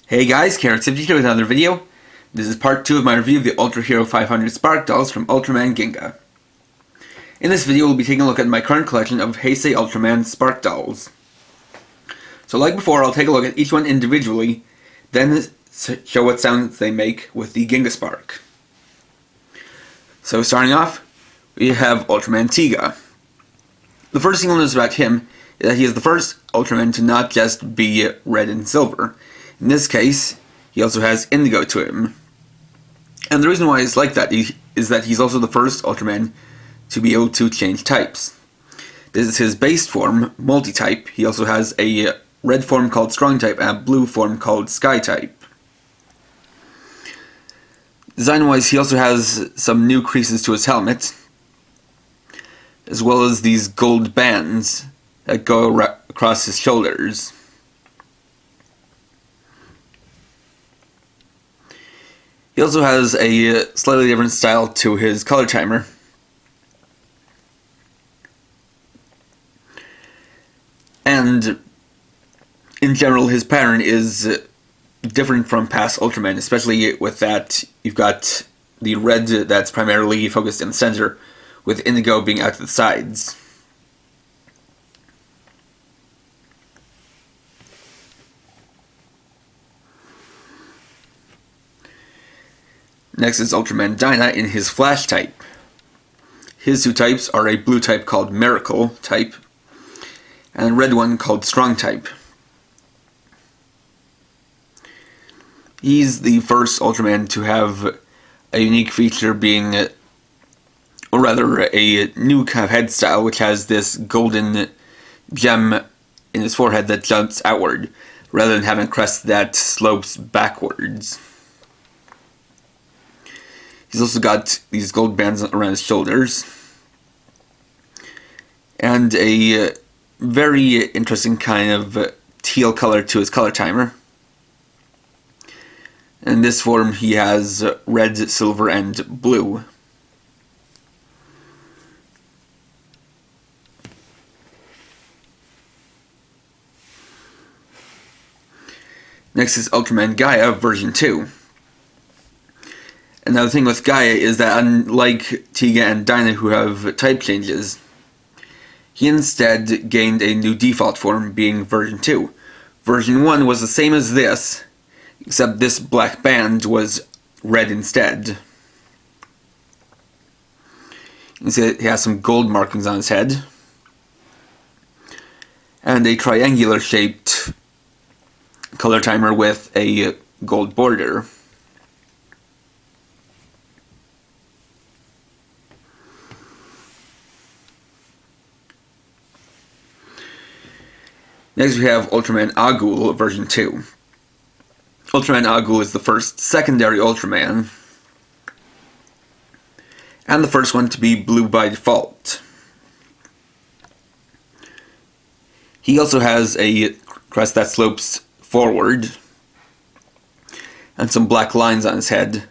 Hey guys, Carrot52 with another video. This is part 2 of my review of the Ultra Hero 500 Spark dolls from Ultraman Ginga. In this video, we'll be taking a look at my current collection of Heisei Ultraman Spark dolls. So like before, I'll take a look at each one individually, then show what sounds they make with the Ginga Spark. So starting off, we have Ultraman Tiga. The first thing you'll notice about him is that he is the first Ultraman to not just be red and silver. In this case, he also has indigo to him. And the reason why it's like that is that he's also the first Ultraman to be able to change types. This is his base form, multi-type. He also has a red form called strong type and a blue form called sky type. Design-wise, he also has some new creases to his helmet, as well as these gold bands that go across his shoulders. He also has a slightly different style to his color timer. And in general, his pattern is different from past Ultraman, especially with that you've got the red that's primarily focused in the center, with indigo being out to the sides. Next is Ultraman Dyna in his Flash type. His two types are a blue type called Miracle type, and a red one called Strong type. He's the first Ultraman to have a unique feature being, or rather a new kind of head style, which has this golden gem in his forehead that jumps outward, rather than having a crest that slopes backwards. He's also got these gold bands around his shoulders, and a very interesting kind of teal color to his color timer. In this form, he has red, silver, and blue. Next is Ultraman Gaea version 2. Another thing with Gaia is that unlike Tiga and Dyna, who have type changes, he instead gained a new default form, being version 2. Version 1 was the same as this, except this black band was red instead. You can see he has some gold markings on his head, and a triangular shaped color timer with a gold border. Next we have Ultraman Agul version 2. Ultraman Agul is the first secondary Ultraman, and the first one to be blue by default. He also has a crest that slopes forward, and some black lines on his head,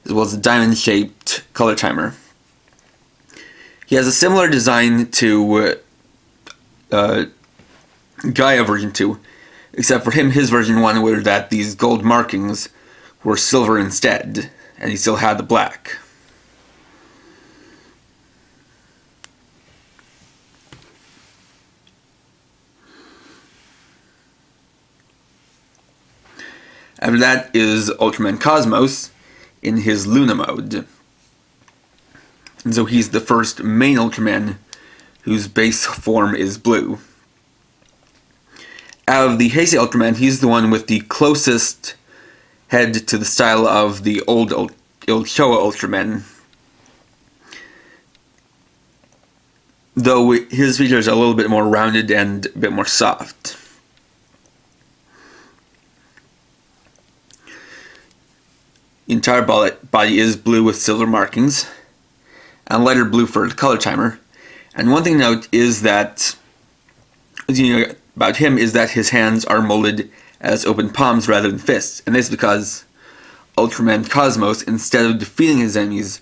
as well as a diamond-shaped color timer. He has a similar design to Gaia version 2, except for him, his version 1 were that these gold markings were silver instead, and he still had the black. After that is Ultraman Cosmos in his Luna mode. And so he's the first main Ultraman whose base form is blue. Out of the Heisei Ultraman, he's the one with the closest head to the style of the old Showa Ultraman, though his features are a little bit more rounded and a bit more soft. The entire body is blue with silver markings, and lighter blue for the color timer. And one thing to note is that, about him is that his hands are molded as open palms rather than fists, and this is because Ultraman Cosmos, instead of defeating his enemies,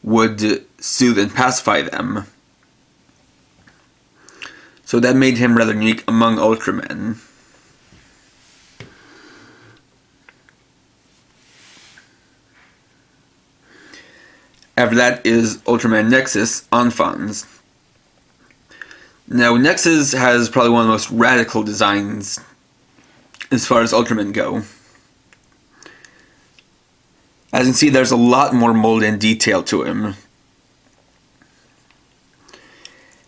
would soothe and pacify them. So that made him rather unique among Ultramen. After that is Ultraman Nexus Enfants. Now, Nexus has probably one of the most radical designs as far as Ultramen go. As you can see, there's a lot more mold and detail to him.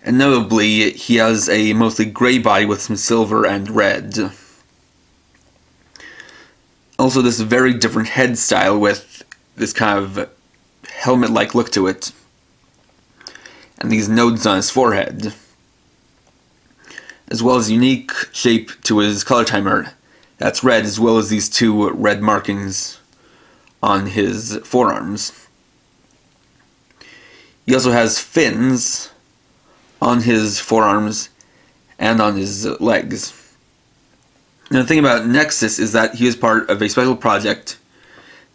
And notably, he has a mostly gray body with some silver and red. Also, this very different head style with this kind of helmet-like look to it. And these nodes on his forehead. As well as a unique shape to his color timer that's red, as well as these two red markings on his forearms. He also has fins on his forearms and on his legs. Now, the thing about Nexus is that he is part of a special project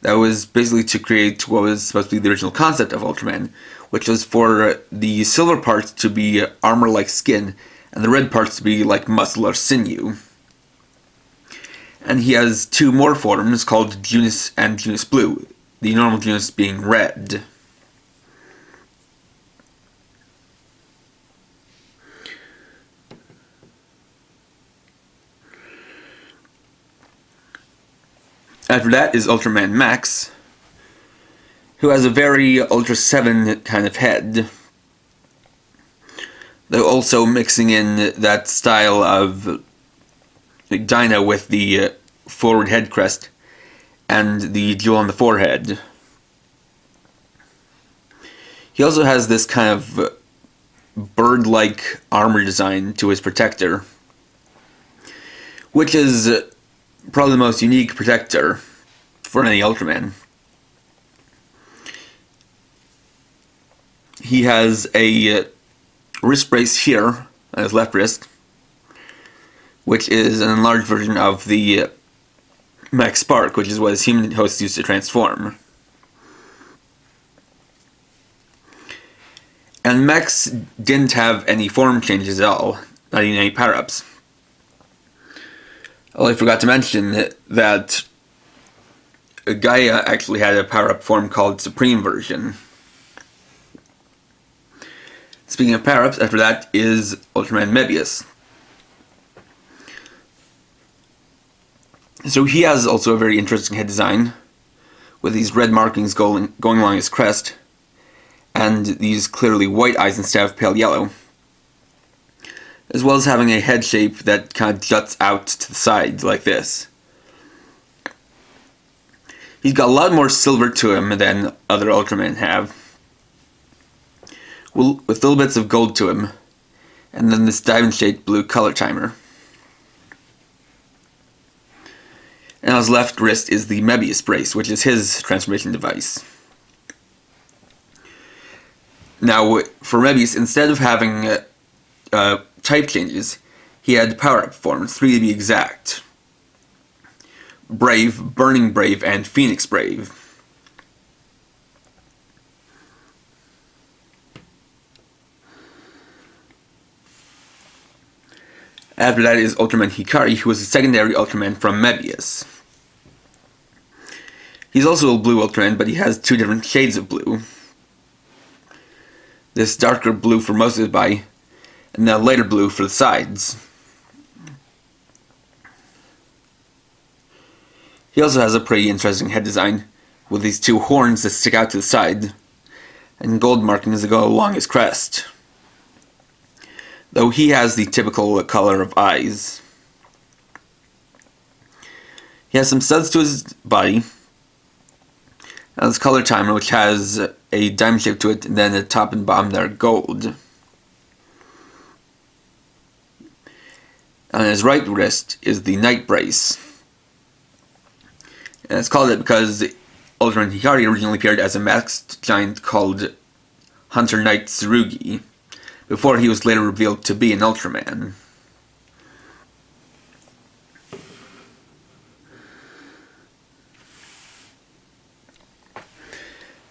that was basically to create what was supposed to be the original concept of Ultraman, which was for the silver parts to be armor-like skin, and the red parts to be like muscle or sinew. And he has two more forms called Junus and Junus Blue, the normal Junus being red. After that is Ultraman Max, who has a very Ultra 7 kind of head, though also mixing in that style of Dyna with the forward head crest and the jewel on the forehead. He also has this kind of bird-like armor design to his protector, which is probably the most unique protector for any Ultraman. He has a wrist brace here on his left wrist, which is an enlarged version of the Max Spark, which is what his human host used to transform. And Max didn't have any form changes at all, not even any power-ups. Oh, I forgot to mention that Gaia actually had a power-up form called Supreme Version. Speaking of power-ups, after that is Ultraman Mebius. So he has also a very interesting head design, with these red markings going along his crest, and these clearly white eyes instead of pale yellow, as well as having a head shape that kind of juts out to the side like this. He's got a lot more silver to him than other Ultramen have, with little bits of gold to him, and then this diamond-shaped blue color timer. And on his left wrist is the Mebius brace, which is his transformation device. Now, for Mebius, instead of having type changes, he had power-up forms, 3 to be exact. Brave, Burning Brave, and Phoenix Brave. After that is Ultraman Hikari, who is a secondary Ultraman from Mebius. He's also a blue Ultraman, but he has 2 different shades of blue. This darker blue for most of his body, and then a lighter blue for the sides. He also has a pretty interesting head design, with these 2 horns that stick out to the side, and gold markings that go along his crest. Though he has the typical color of eyes. He has some studs to his body, and his color timer, which has a diamond shape to it, and then the top and bottom that are gold. On his right wrist is the Night Brace. And it's called it because Ultraman Hikari originally appeared as a masked giant called Hunter Knight Tsurugi, before he was later revealed to be an Ultraman.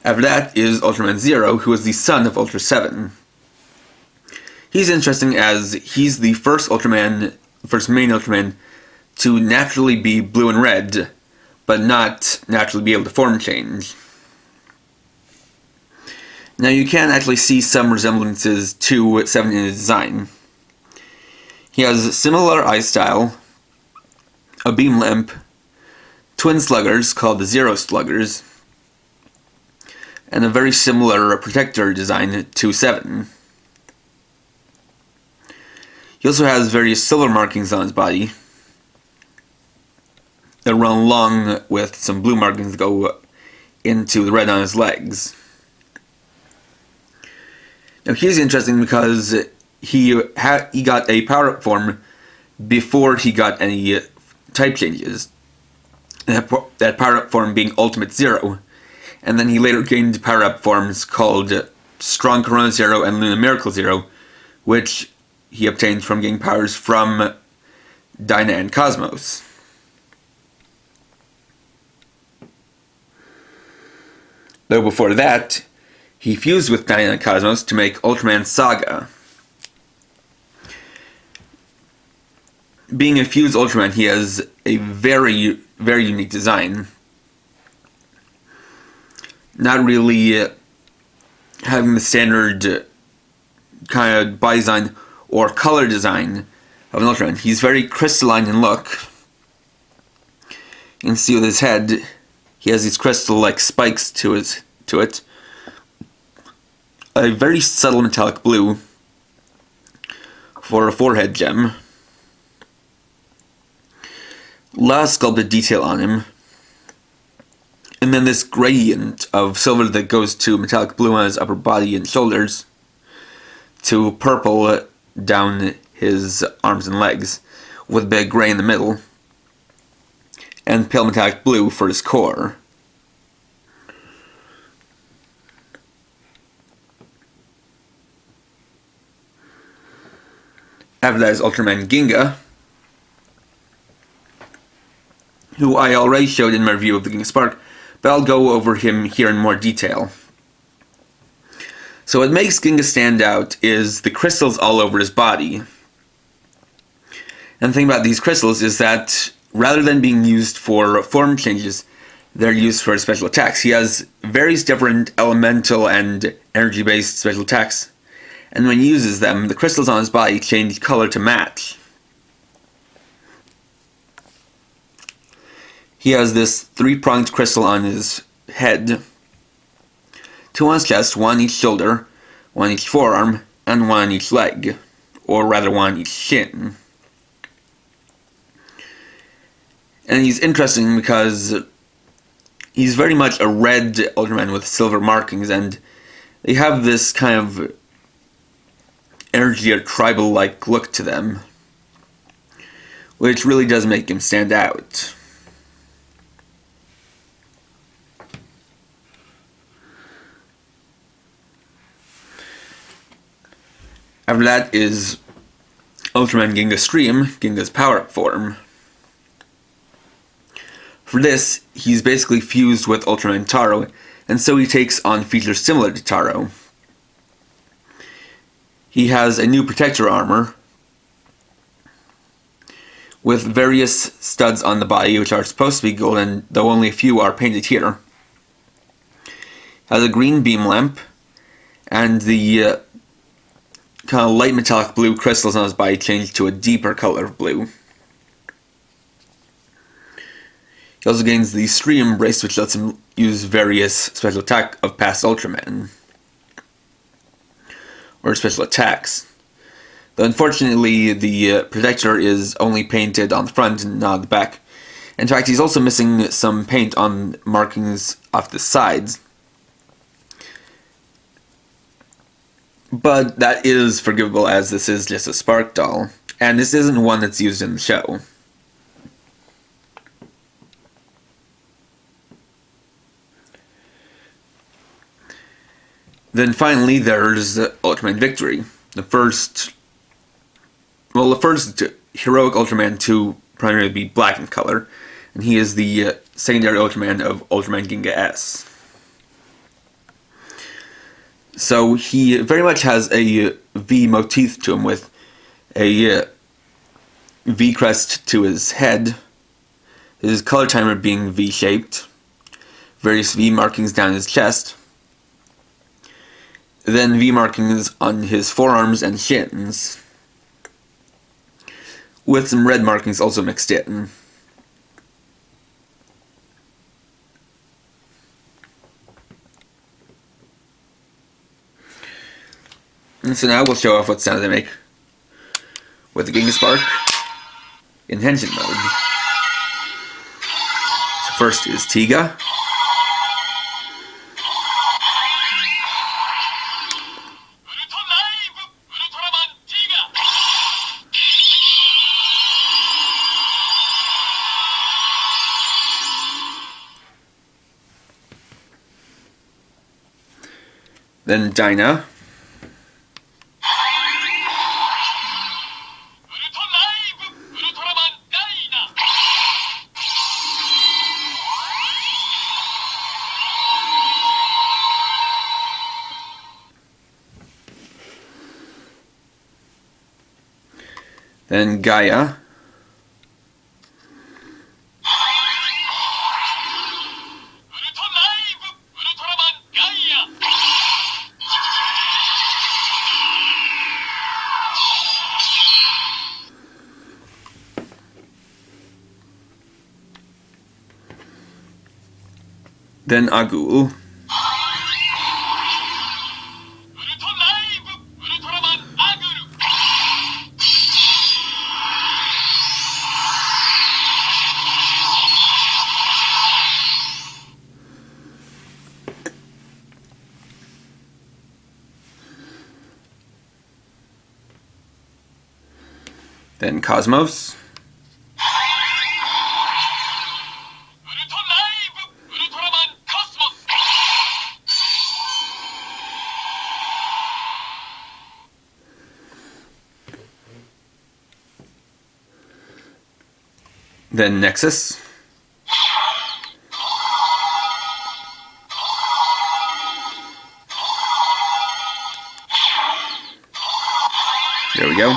After that is Ultraman Zero, who is the son of Ultra 7. He's interesting as he's the first main Ultraman to naturally be blue and red, but not naturally be able to form change. Now you can actually see some resemblances to 7 in his design. He has similar eye style, a beam lamp, twin sluggers called the Zero Sluggers, and a very similar protector design to 7. He also has various silver markings on his body that run along with some blue markings that go into the red on his legs. Now he's interesting because he got a power-up form before he got any type changes. That power-up form being Ultimate Zero. And then he later gained power-up forms called Strong Corona Zero and Luna Miracle Zero, which he obtained from getting powers from Dyna and Cosmos. Though before that, he fused with Dyna and Cosmos to make Ultraman Saga. Being a fused Ultraman, he has a very, very unique design. Not really having the standard kind of body design or color design of an Ultraman. He's very crystalline in look. You can see with his head, he has these crystal-like spikes to it. A very subtle metallic blue for a forehead gem. A lot of sculpted detail on him. And then this gradient of silver that goes to metallic blue on his upper body and shoulders to purple down his arms and legs, with a bit of gray in the middle, and pale metallic blue for his core. After that is Ultraman Ginga, who I already showed in my review of the Ginga Spark, but I'll go over him here in more detail. So what makes Ginga stand out is the crystals all over his body. And the thing about these crystals is that rather than being used for form changes, they're used for special attacks. He has various different elemental and energy-based special attacks, and when he uses them, the crystals on his body change color to match. He has this 3-pronged crystal on his head, 2 on his chest, 1 on each shoulder, 1 on each forearm, and 1 on each leg, or rather 1 on each shin. And he's interesting because he's very much a red Ultraman with silver markings, and they have this kind of energy or tribal-like look to them, which really does make him stand out. After that is Ultraman Ginga Stream, Ginga's power-up form. For this, he's basically fused with Ultraman Taro, and so he takes on features similar to Taro. He has a new protector armor with various studs on the body which are supposed to be golden, though only a few are painted here. Has a green beam lamp, and the kind of light metallic blue crystals on his body change to a deeper color of blue. He also gains the Stream Embrace, which lets him use various special attack of past Ultraman, or special attacks. Though unfortunately the protector is only painted on the front and not on the back. In fact, he's also missing some paint on markings off the sides. But that is forgivable, as this is just a Spark doll, and this isn't one that's used in the show. Then finally there's Ultraman Victory, the first heroic Ultraman to primarily be black in color, and he is the secondary Ultraman of Ultraman Ginga S. So he very much has a V motif to him, with a V crest to his head, his color timer being V-shaped, various V markings down his chest, Then V markings on his forearms and shins, with some red markings also mixed in. And so now we'll show off what sound they make with the Ginga Spark in Henshin mode. So first is Tiga. Then Dyna. Then Gaia. Ultraman Gaia. Then Agul. UltraLive. Ultraman Agul. Then Cosmos. UltraLive. Ultraman Cosmos. Then Nexus. There we go.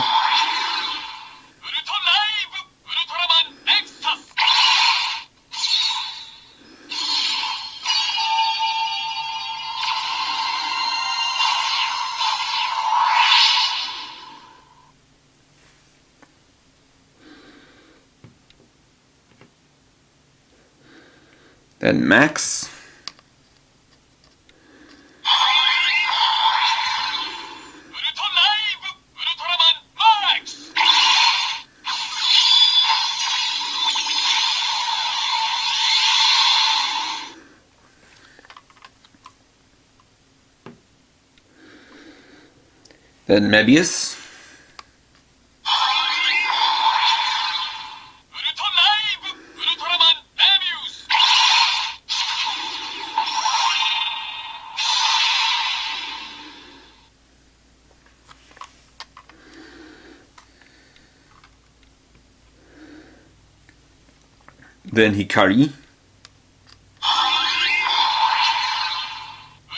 UltraLive. Ultraman Nexus. Then Max. UltraLive. Ultraman Max. Then Mebius. UltraLive. Ultraman Mebius. Then Hikari.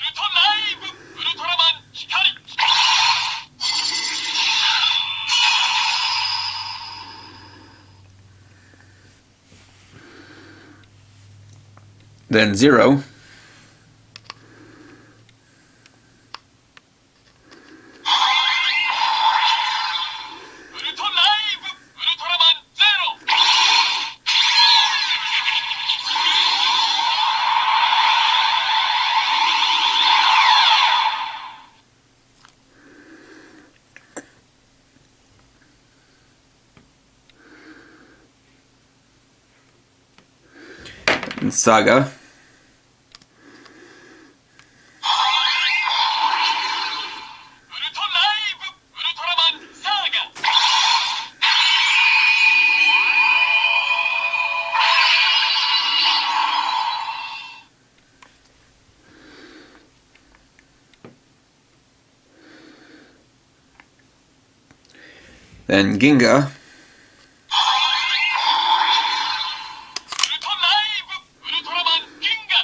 UltraLive. Ultraman Hikari. Then Zero. UltraLive. Ultraman Zero. And Saga. UltraLive. Ultraman Saga. Then Ginga. UltraLive. Ultraman Ginga.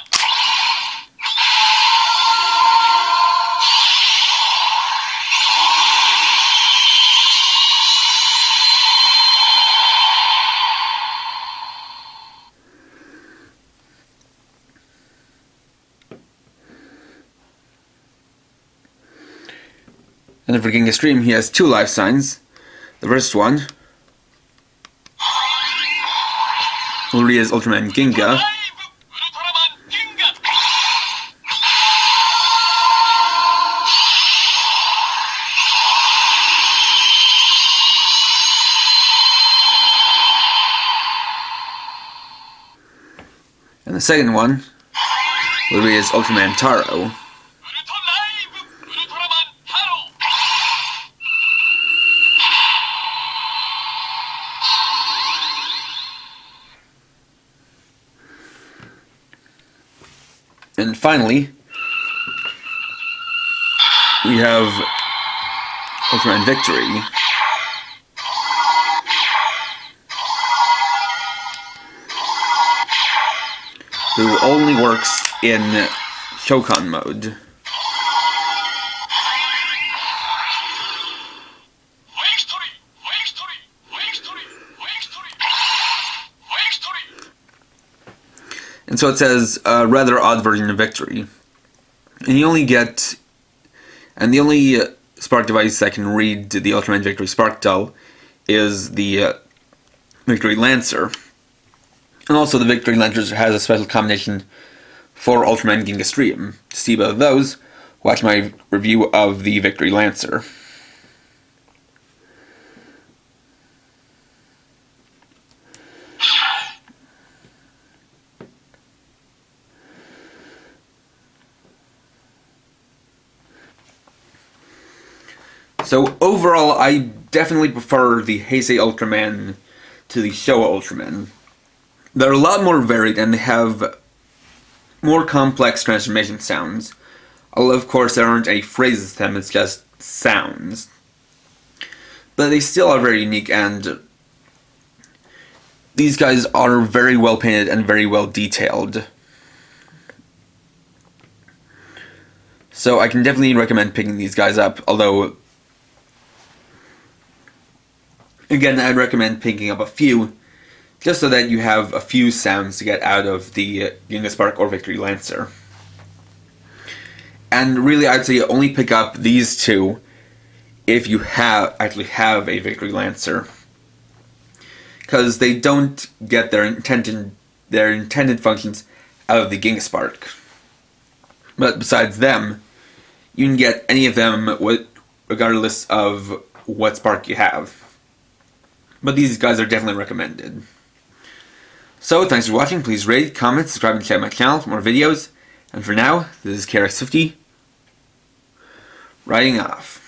And for Ginga Stream, he has 2 life signs. The first one will read as Ultraman Ginga. Ultraman Ginga. And the second one will read as Ultraman Taro. UltraLive. Ultraman Haro. And finally, we have Ultraman Victory, who only works in Shokan mode. And so it says a rather odd version of Victory. And you only get, and the only Spark device that can read the Ultraman Victory Spark doll is the Victory Lancer. And also the Victory Lancer has a special combination for Ultraman Ginga Stream. To see both of those, watch my review of the Victory Lancer. So overall, I definitely prefer the Heisei Ultraman to the Showa Ultraman. They're a lot more varied and they have more complex transformation sounds. Although of course there aren't any phrases to them, it's just sounds. But they still are very unique, and these guys are very well painted and very well detailed. So I can definitely recommend picking these guys up, although again, I'd recommend picking up a few, just so that you have a few sounds to get out of the Ginga Spark or Victory Lancer. And really, I'd say only pick up these two if you actually have a Victory Lancer, because they don't get their intended functions out of the Ginga Spark. But besides them, you can get any of them regardless of what Spark you have. But these guys are definitely recommended. So, thanks for watching. Please rate, comment, subscribe, and check out my channel for more videos. And for now, this is KRX50, writing off.